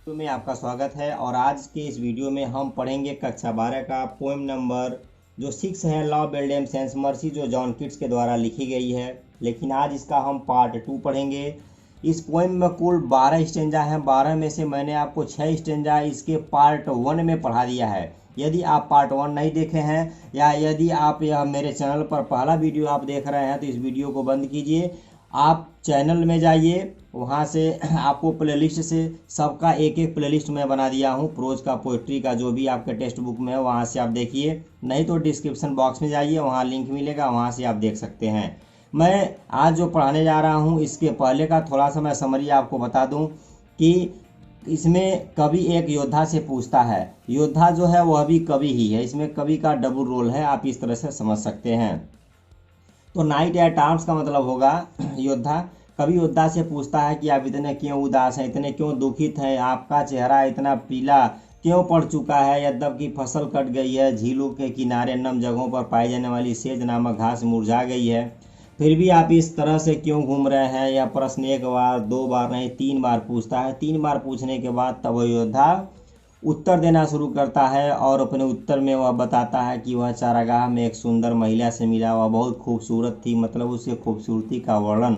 Video में आपका स्वागत है। और आज के इस वीडियो में हम पढ़ेंगे कक्षा 12 का पोएम नंबर जो 6 है, लव बेल्डेम सेंस मर्सी, जो जॉन किट्स के द्वारा लिखी गई है। लेकिन आज इसका हम पार्ट 2 पढ़ेंगे। इस पोएम में कुल 12 स्टेंजा हैं। 12 में से मैंने आपको 6 स्टेंजा इसके पार्ट 1 में पढ़ा दिया है। यदि आप पार्ट 1 नहीं देखे हैं या यदि आप यह मेरे चैनल पर पहला वीडियो आप देख रहे हैं तो इस वीडियो को बंद कीजिए, आप चैनल में जाइए, वहाँ से आपको प्लेलिस्ट से सबका एक एक प्लेलिस्ट मैं बना दिया हूँ। प्रोज का, पोइट्री का, जो भी आपके टेक्स्ट बुक में है वहाँ से आप देखिए, नहीं तो डिस्क्रिप्शन बॉक्स में जाइए, वहाँ लिंक मिलेगा, वहाँ से आप देख सकते हैं। मैं आज जो पढ़ाने जा रहा हूँ इसके पहले का थोड़ा सा मैं समरी आपको बता दूँ कि इसमें कवि एक योद्धा से पूछता है। योद्धा जो है वह भी कवि ही है, इसमें कवि का डबल रोल है, आप इस तरह से समझ सकते हैं। तो नाइट एट आर्म्स का मतलब होगा योद्धा। कवि योद्धा से पूछता है कि आप इतने क्यों उदास हैं, इतने क्यों दुखित हैं, आपका चेहरा इतना पीला क्यों पड़ चुका है, यद्यपि फसल कट गई है, झीलों के किनारे नम जगहों पर पाई जाने वाली सेज नामक घास मुरझा गई है, फिर भी आप इस तरह से क्यों घूम रहे हैं। यह प्रश्न एक बार, दो बार नहीं, 3 बार पूछता है। 3 बार पूछने के बाद तब योद्धा उत्तर देना शुरू करता है और अपने उत्तर में वह बताता है कि वह चारागाह में एक सुंदर महिला से मिला, वह बहुत खूबसूरत थी, मतलब उसके खूबसूरती का वर्णन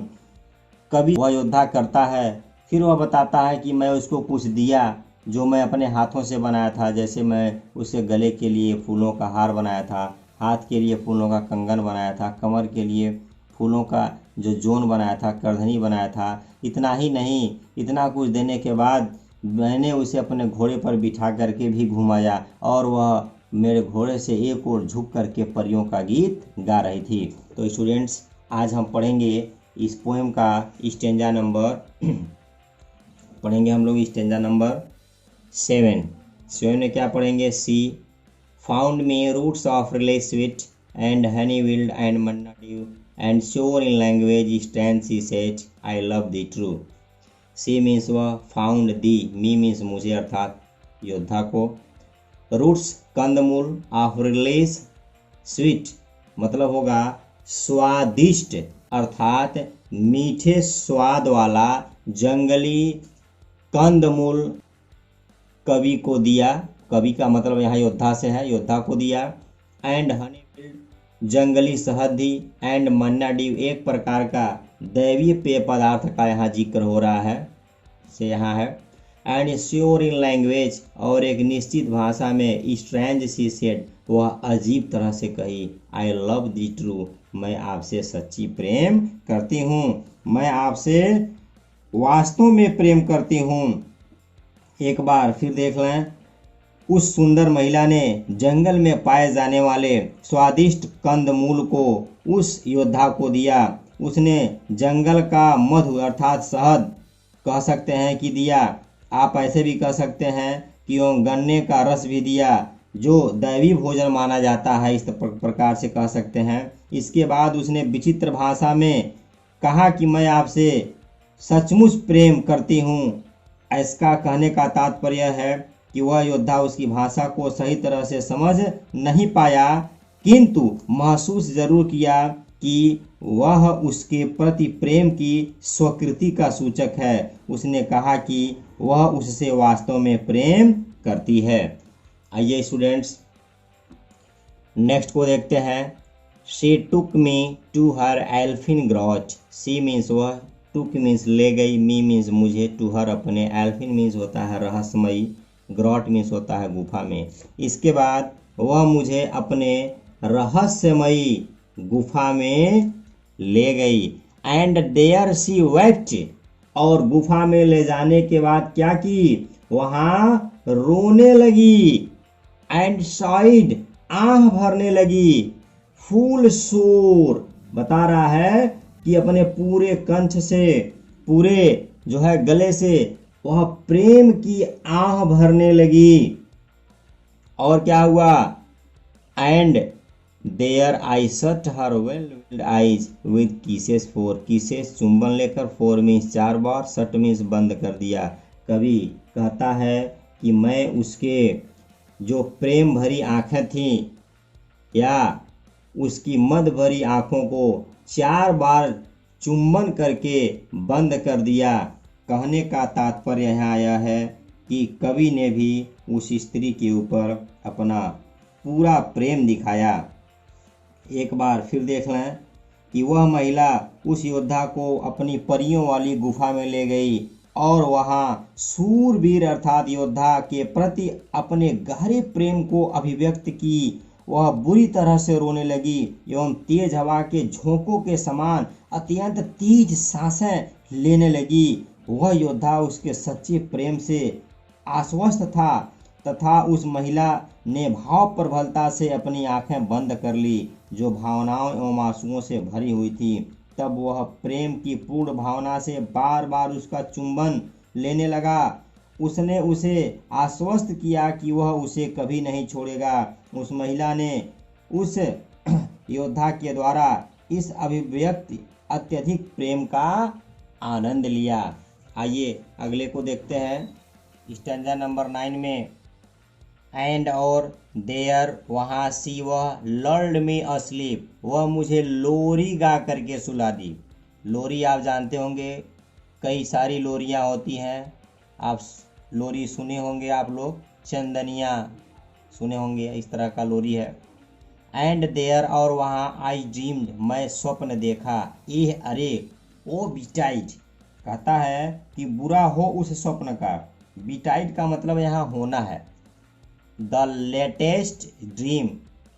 कवि वह योद्धा करता है। फिर वह बताता है कि मैं उसको कुछ दिया जो मैं अपने हाथों से बनाया था, जैसे मैं उसके गले के लिए फूलों का हार बनाया था, हाथ के लिए फूलों का कंगन बनाया था, कमर के लिए फूलों का जो जोन बनाया था, करधनी बनाया था। इतना ही नहीं, इतना कुछ देने के बाद मैंने उसे अपने घोड़े पर बिठा करके भी घुमाया और वह मेरे घोड़े से एक ओर झुक करके परियों का गीत गा रही थी। तो स्टूडेंट्स, आज हम पढ़ेंगे इस पोएम का स्टेंजा नंबर पढ़ेंगे हम लोग स्टेंजा नंबर 7 में क्या पढ़ेंगे? She found me roots of relish sweet and honey wild and manna dew and sure in language stand she said I love thee true. She means वह, found thee, me means मुझे अर्थात योद्धा को, roots कंदमूल, of relish sweet मतलब होगा स्वादिष्ट अर्थात मीठे स्वाद वाला जंगली कंदमूल कवि को दिया। कवि का मतलब यहाँ योद्धा से है, योद्धा को दिया। एंड हनी विल्ड जंगली शहदी, एंड मन्ना ड्यू एक प्रकार का दैवीय पेय पदार्थ का यहाँ जिक्र हो रहा है, से यहाँ है। एंड श्योर इन लैंग्वेज और एक निश्चित भाषा में, स्ट्रेंज सी सेड वह अजीब तरह से कही, आई लव दी ट्रू मैं आपसे सच्ची प्रेम करती हूँ, मैं आपसे वास्तव में प्रेम करती हूँ। एक बार फिर देख लें, उस सुंदर महिला ने जंगल में पाए जाने वाले स्वादिष्ट कंदमूल को उस योद्धा को दिया। उसने जंगल का मधु अर्थात शहद कह सकते हैं कि दिया। आप ऐसे भी कह सकते हैं कि वो गन्ने का रस भी दिया, जो दैवी भोजन माना जाता है, इस प्रकार से कह सकते हैं। इसके बाद उसने विचित्र भाषा में कहा कि मैं आपसे सचमुच प्रेम करती हूँ। इसका कहने का तात्पर्य है कि वह योद्धा उसकी भाषा को सही तरह से समझ नहीं पाया, किंतु महसूस जरूर किया कि वह उसके प्रति प्रेम की स्वीकृति का सूचक है। उसने कहा कि वह उससे वास्तव में प्रेम करती है। आइए स्टूडेंट्स, नेक्स्ट को देखते हैं। She took me to her elfin grot. She means वह, टुक मीन्स ले गई, मी मीन्स मुझे, टू हर अपने, एल्फिन मीन्स होता है रहस्यमयी, ग्रॉट मीन्स होता है गुफा में। इसके बाद वह मुझे अपने रहस्यमयी गुफा में ले गई। एंड देयर शी वेप्ट और गुफा में ले जाने के बाद क्या की? वहाँ रोने लगी। एंड साइड आह भरने लगी। फुल शोर बता रहा है कि अपने पूरे कंठ से, पूरे जो है गले से वह प्रेम की आह भरने लगी। और क्या हुआ? And there I shut her wild eyes with kisses four. Kisses चुंबन लेकर, 4 मीन्स 4 बार, सट मीन्स बंद कर दिया। कवि कहता है कि मैं उसके जो प्रेम भरी आंखें थीं या उसकी मद भरी आंखों को 4 बार चुंबन करके बंद कर दिया। कहने का तात्पर्य यहाँ आया है कि कवि ने भी उस स्त्री के ऊपर अपना पूरा प्रेम दिखाया। एक बार फिर देख लें कि वह महिला उस योद्धा को अपनी परियों वाली गुफा में ले गई और वहां शूरवीर अर्थात योद्धा के प्रति अपने गहरे प्रेम को अभिव्यक्त की। वह बुरी तरह से रोने लगी एवं तेज हवा के झोंकों के समान अत्यंत तेज सांसें लेने लगी। वह योद्धा उसके सच्चे प्रेम से आश्वस्त था तथा उस महिला ने भाव प्रबलता से अपनी आंखें बंद कर ली जो भावनाओं एवं आंसुओं से भरी हुई थी। तब वह प्रेम की पूर्ण भावना से बार बार उसका चुंबन लेने लगा। उसने उसे आश्वस्त किया कि वह उसे कभी नहीं छोड़ेगा। उस महिला ने उस योद्धा के द्वारा इस अभिव्यक्ति अत्यधिक प्रेम का आनंद लिया। आइए अगले को देखते हैं। स्टैंजा नंबर 9 में एंड और देयर वहाँ सी वह लर्ड में अस्लीप, वह मुझे लोरी गा करके सुला दी। लोरी आप जानते होंगे, कई सारी लोरियाँ होती हैं। आप लोरी सुने होंगे, आप लोग चंदनिया सुने होंगे, इस तरह का लोरी है। एंड देयर और वहाँ आई ड्रीम्ड, मैं स्वप्न देखा। एह अरे ओ बिटाइड, कहता है कि बुरा हो उस स्वप्न का। बिटाइड का मतलब यहाँ होना है। The latest dream,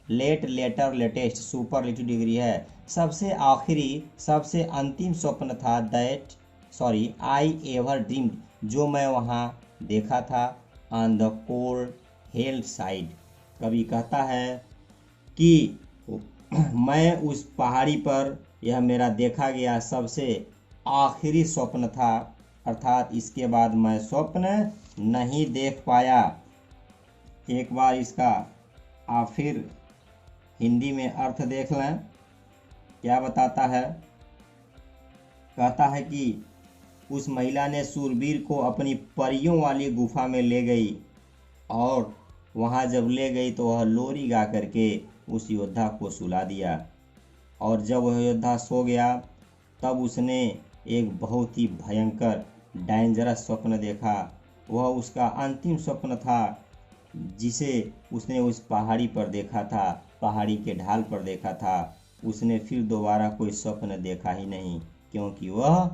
late later latest superlative degree है, सबसे आखिरी सबसे अंतिम स्वप्न था दैट आई एवर ड्रीम्ड, जो मैं वहाँ देखा था on the cold hill side. कवि कहता है कि मैं उस पहाड़ी पर, यह मेरा देखा गया सबसे आखिरी स्वप्न था, अर्थात इसके बाद मैं स्वप्न नहीं देख पाया। एक बार इसका आप फिर हिंदी में अर्थ देख लें, क्या बताता है। कहता है कि उस महिला ने शूरवीर को अपनी परियों वाली गुफा में ले गई और वहां जब ले गई तो वह लोरी गा करके उस योद्धा को सुला दिया। और जब वह योद्धा सो गया तब उसने एक बहुत ही भयंकर डेंजरस स्वप्न देखा। वह उसका अंतिम स्वप्न था जिसे उसने उस पहाड़ी पर देखा था, पहाड़ी के ढाल पर देखा था। उसने फिर दोबारा कोई स्वप्न देखा ही नहीं, क्योंकि वह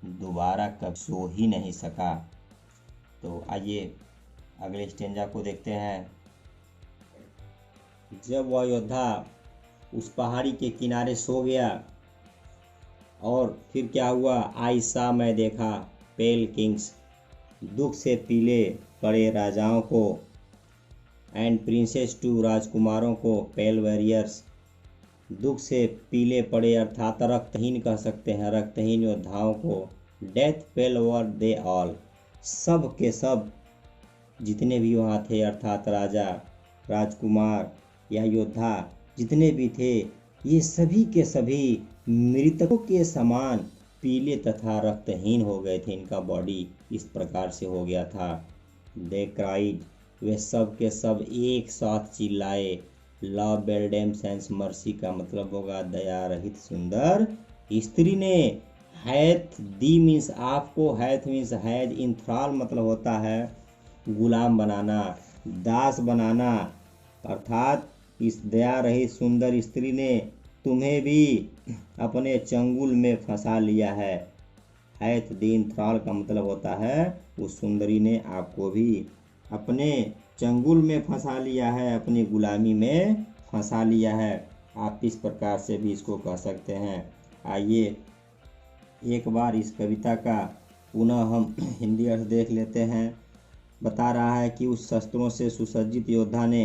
दोबारा कभी सो ही नहीं सका। तो आइए अगले स्टेंजा को देखते हैं। जब वह योद्धा उस पहाड़ी के किनारे सो गया और फिर क्या हुआ, आइसा मैं देखा पेल किंग्स, दुख से पीले पड़े राजाओं को, एंड प्रिंसेस टू राजकुमारों को, पेल वॉरियर्स, दुख से पीले पड़े अर्थात रक्तहीन कह सकते हैं, रक्तहीन योद्धाओं को, death pail were they all, सब के सब जितने भी वहाँ थे अर्थात राजा राजकुमार या योद्धा जितने भी थे, ये सभी के सभी मृतकों के समान पीले तथा रक्तहीन हो गए थे। इनका बॉडी इस प्रकार से हो गया था। दे क्राइड, वे सब के सब एक साथ चिल्लाए। लव बेल्डेम सेंस मर्सी का मतलब होगा दया रहित सुंदर स्त्री ने। हैथ दी मीन्स आपको, हैथ मीन्स हैज, इंथ्राल मतलब होता है गुलाम बनाना, दास बनाना, अर्थात इस दया रहित सुंदर स्त्री ने तुम्हें भी अपने चंगुल में फंसा लिया है। हैथ दी इंथ्राल का मतलब होता है उस सुंदरी ने आपको भी अपने चंगुल में फंसा लिया है, अपनी गुलामी में फंसा लिया है। आप इस प्रकार से भी इसको कह सकते हैं। आइए एक बार इस कविता का पुनः हम हिंदी अर्थ देख लेते हैं। बता रहा है कि उस शस्त्रों से सुसज्जित योद्धा ने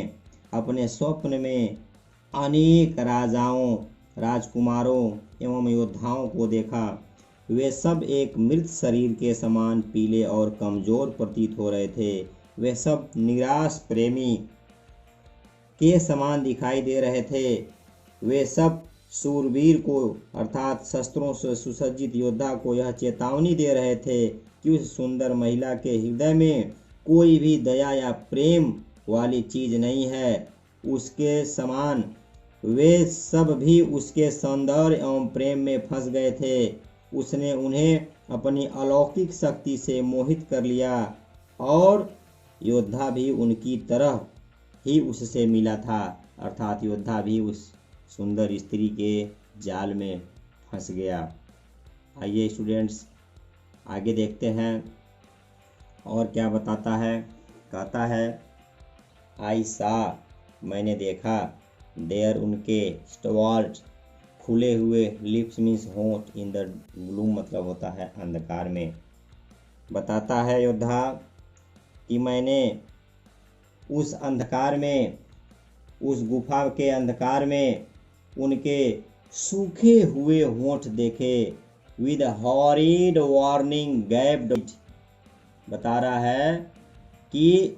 अपने स्वप्न में अनेक राजाओं, राजकुमारों एवं योद्धाओं को देखा। वे सब एक मृत शरीर के समान पीले और कमजोर प्रतीत हो रहे थे। वे सब निराश प्रेमी के समान दिखाई दे रहे थे। वे सब शूरवीर को अर्थात शस्त्रों से सुसज्जित योद्धा को यह चेतावनी दे रहे थे कि उस सुंदर महिला के हृदय में कोई भी दया या प्रेम वाली चीज नहीं है। उसके समान वे सब भी उसके सौंदर्य एवं प्रेम में फंस गए थे। उसने उन्हें अपनी अलौकिक शक्ति से मोहित कर लिया। और योद्धा भी उनकी तरह ही उससे मिला था, अर्थात योद्धा भी उस सुंदर स्त्री के जाल में फंस गया। आइए स्टूडेंट्स आगे देखते हैं और क्या बताता है। कहता है आई सा, मैंने देखा, देयर, उनके, स्टवाल्ट, खुले हुए, लिप्स मीन्स होंठ, इन द ग्लूम मतलब होता है अंधकार में। बताता है योद्धा कि मैंने उस अंधकार में, उस गुफा के अंधकार में उनके सूखे हुए होंठ देखे, विद हॉरिड वार्निंग गैप्ड। बता रहा है कि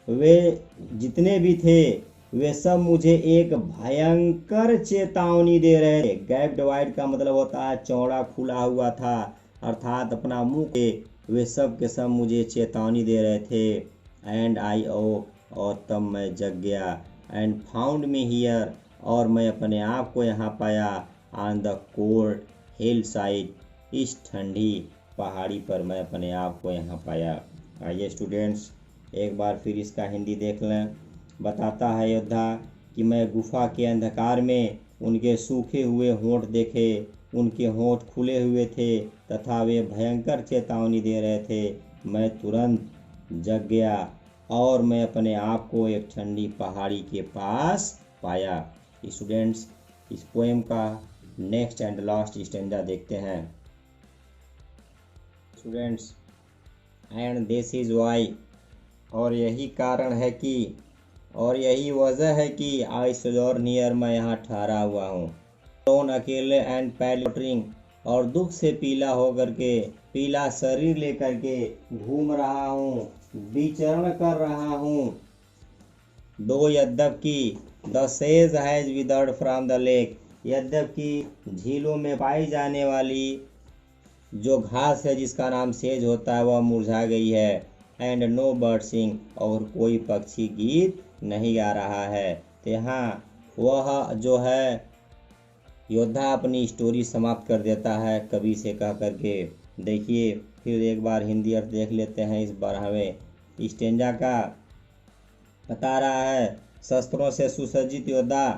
वे जितने भी थे वे सब मुझे एक भयंकर चेतावनी दे रहे थे। गैप्ड वाइड का मतलब होता है चौड़ा खुला हुआ था, अर्थात अपना मुंह के वे सब के सब मुझे चेतावनी दे रहे थे। एंड आई ओ, और तब मैं जग गया। एंड फाउंड मी हियर, और मैं अपने आप को यहाँ पाया। On the cold hill side, इस ठंडी पहाड़ी पर मैं अपने आप को यहाँ पाया। आइए स्टूडेंट्स एक बार फिर इसका हिंदी देख लें। बताता है योद्धा कि मैं गुफा के अंधकार में उनके सूखे हुए होंठ देखे, उनके होंठ खुले हुए थे तथा वे भयंकर चेतावनी दे रहे थे। मैं तुरंत जग गया और मैं अपने आप को एक ठंडी पहाड़ी के पास पाया। स्टूडेंट्स इस पोएम का नेक्स्ट एंड लास्ट स्टैंजा देखते हैं। Students and this is why, और यही कारण है कि, और यही वजह है कि आई सोजोर नियर, मैं यहाँ ठहरा हुआ हूँ। लोन अकेले एंड पैलिंग, और दुख से पीला होकर के, पीला शरीर लेकर के घूम रहा हूँ, विचरण कर रहा हूँ। दो यद्यपि the sage has withered from the lake, यद्यपि झीलों में पाई जाने वाली जो घास है जिसका नाम सेज होता है वह मुरझा गई है। एंड नो बर्ड सिंग, और कोई पक्षी गीत नहीं गा रहा है। तो यहाँ वह जो है योद्धा अपनी स्टोरी समाप्त कर देता है कवि से कह करके। देखिए फिर एक बार हिंदी अर्थ देख लेते हैं इस 12वें स्टेंजा का। बता रहा है शस्त्रों से सुसज्जित योद्धा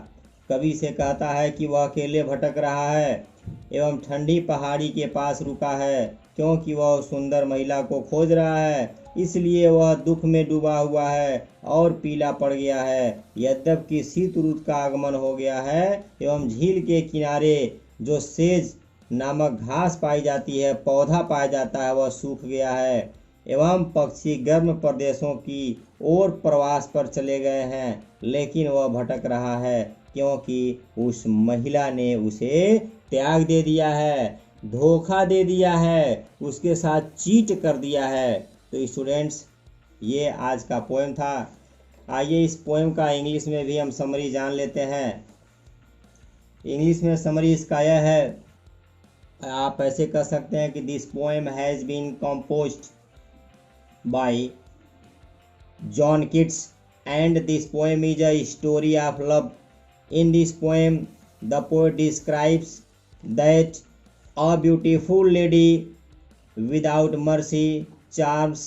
कवि से कहता है कि वह अकेले भटक रहा है एवं ठंडी पहाड़ी के पास रुका है, क्योंकि वह सुंदर महिला को खोज रहा है, इसलिए वह दुख में डूबा हुआ है और पीला पड़ गया है। यद्यपि शीत ऋतु का आगमन हो गया है एवं झील के किनारे जो सेज नामक घास पाई जाती है, पौधा पाया जाता है, वह सूख गया है एवं पक्षी गर्म प्रदेशों की ओर प्रवास पर चले गए हैं, लेकिन वह भटक रहा है क्योंकि उस महिला ने उसे त्याग दे दिया है, धोखा दे दिया है, उसके साथ चीट कर दिया है। तो स्टूडेंट्स ये आज का पोएम था। आइए इस पोएम का इंग्लिश में भी हम समरी जान लेते हैं। इंग्लिश में समरी इसका यह है, आप ऐसे कह सकते हैं कि this poem has been composed by John Keats and this poem is a story of love. In this poem, the poet describes that a beautiful lady without mercy charms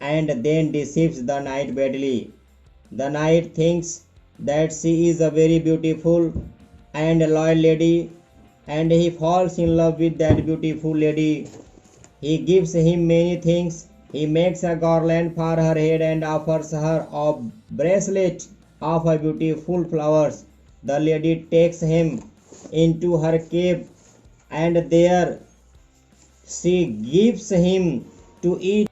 and then deceives the knight badly. The knight thinks that she is a very beautiful and loyal lady, and he falls in love with that beautiful lady. He gives him many things. He makes a garland for her head and offers her a bracelet of a beautiful flowers. The lady takes him into her cave, and there she gives him to eat